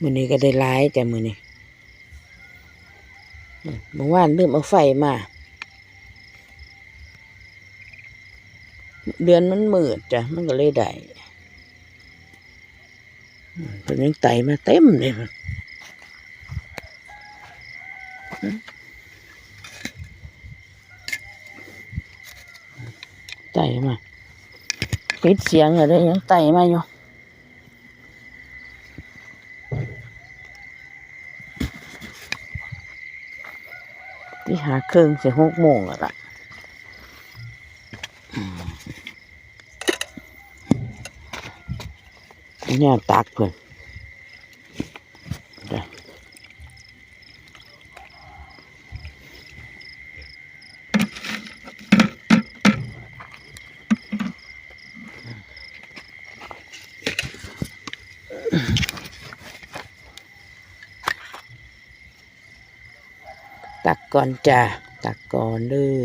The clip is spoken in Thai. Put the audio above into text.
มื้อนี้ก็ได้หลายแต่มื้อนี้เมื่อวานลืมเอาไฟมาเดือนมันมืดจ้ะมันก็เลยได้เป็นยังไต่มาเต็มเลยไต่มาปิดเสียงอะไรยังไต่มาอยู่ที่หาเครื่องเสีย6 โมงแล้วล่ะเนี่ยตักเพิ่นตักก่อนจ้าตักก่อนเด้อ